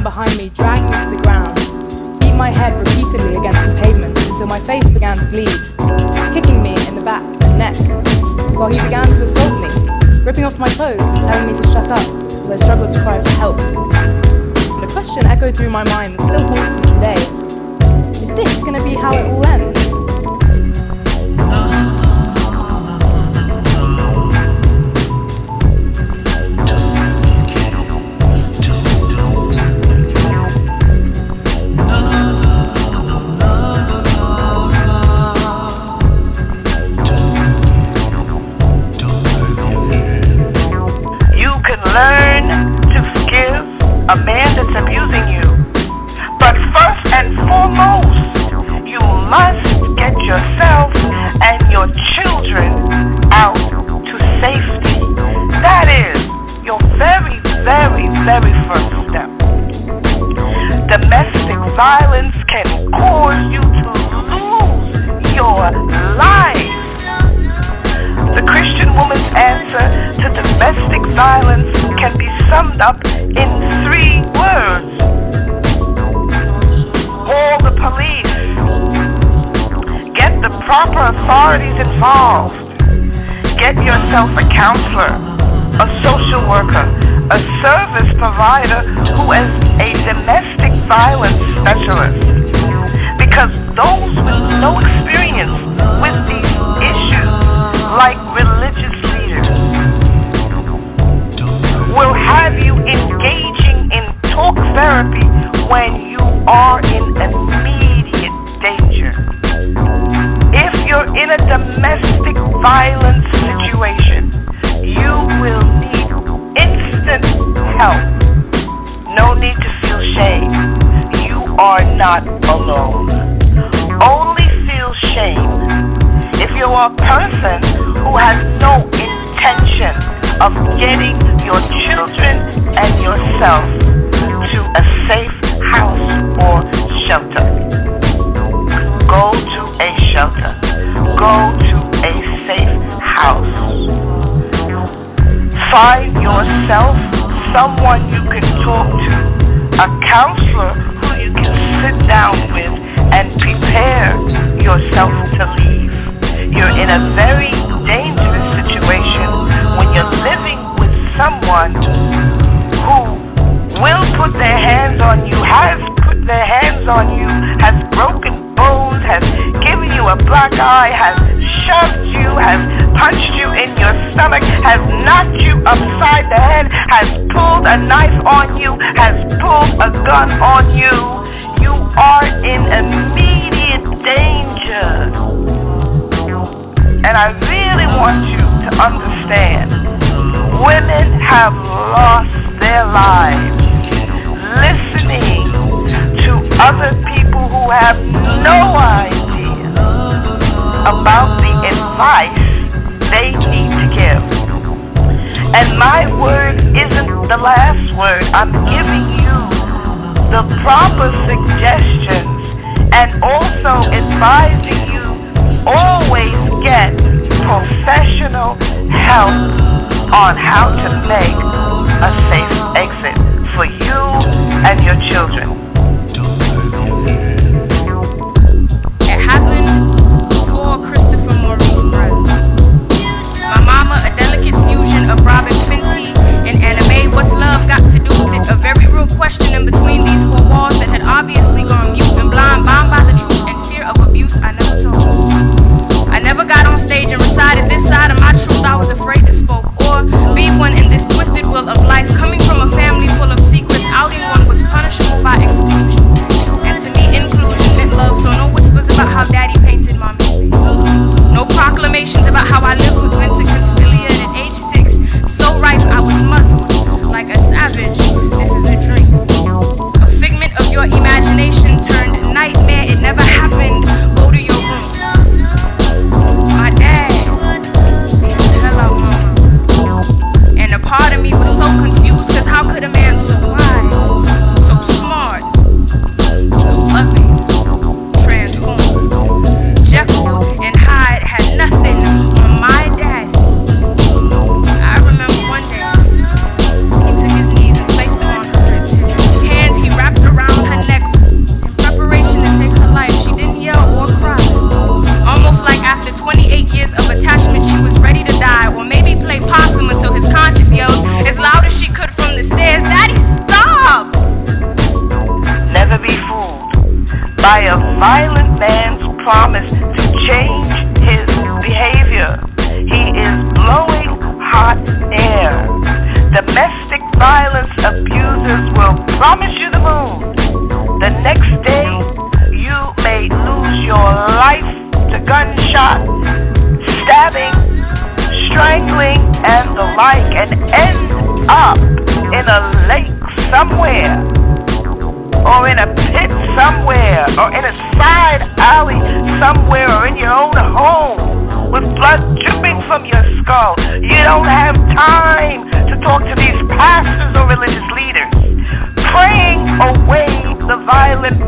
man behind me dragged me to the ground, beat my head repeatedly against the pavement until my face began to bleed, kicking me in the back and neck, while he began to assault me, ripping off my clothes and telling me to shut up as I struggled to cry for help. And a question echoed through my mind that still haunts me today. Is this going to be how it all ends? Learn to forgive a man that's abusing you. But first and foremost, you must get yourself and your children out to safety. That is your very, very, very first step. Domestic violence can cause you to lose your life. The Christian woman's answer to domestic violence can be summed up in 3 words. Call the police. Get the proper authorities involved. Get yourself a counselor, a social worker, a service provider who is a domestic violence specialist. Because those with no experience with these issues, like religious leaders, will have you engaging in talk therapy when you are in immediate danger. If you're in a domestic violence situation, you will need instant help. No need to feel shame. You are not alone. Only feel shame if you're a person who has no intention of getting your children and yourself to a safe house or shelter. Go to a shelter. Go to a safe house. Find yourself someone you can talk to, a counselor who you can sit down with and prepare yourself to leave. You're in a very dangerous situation when you're living with someone who will put their hands on you, has put their hands on you, has broken bones, has given you a black eye, has shoved you, has punched you in your stomach, has knocked you upside the head, has pulled a knife on you, has pulled a gun on you. You are in immediate danger. And I really want you to understand, women have lost their lives listening to other people who have no idea about the advice they need to give. And my word isn't the last word. I'm giving you the proper suggestions and also advising you always get professional help on how to make a safe exit for you and your children. It happened before Christopher Maurice Brett. My mama, a delicate fusion of Robin Fenty and anime. What's love got to do with it? A very real question in between these 4 walls that had obviously gone mute and blind, bound by the truth and fear of abuse I never told. I never got on stage and recited this side of my truth. I was afraid to spoke or be one in this twisted wheel of life. Coming from a family full of secrets, outing one was punishable by exclusion. And to me, inclusion meant love. So no whispers about how daddy painted mommy's face. No proclamations about how I lived with Vincent Consilia. And at age 6, so ripe I was muzzled like a savage. This is a dream. by a violent man's promise to change his behavior. He is blowing hot air. Domestic violence abusers will promise you the moon. The next day, you may lose your life to gunshot, stabbing, strangling, and the like, and end up in a lake somewhere, or in a pit somewhere, or in a side alley somewhere, or in your own home with blood dripping from your skull. You don't have time to talk to these pastors or religious leaders. Praying away the violent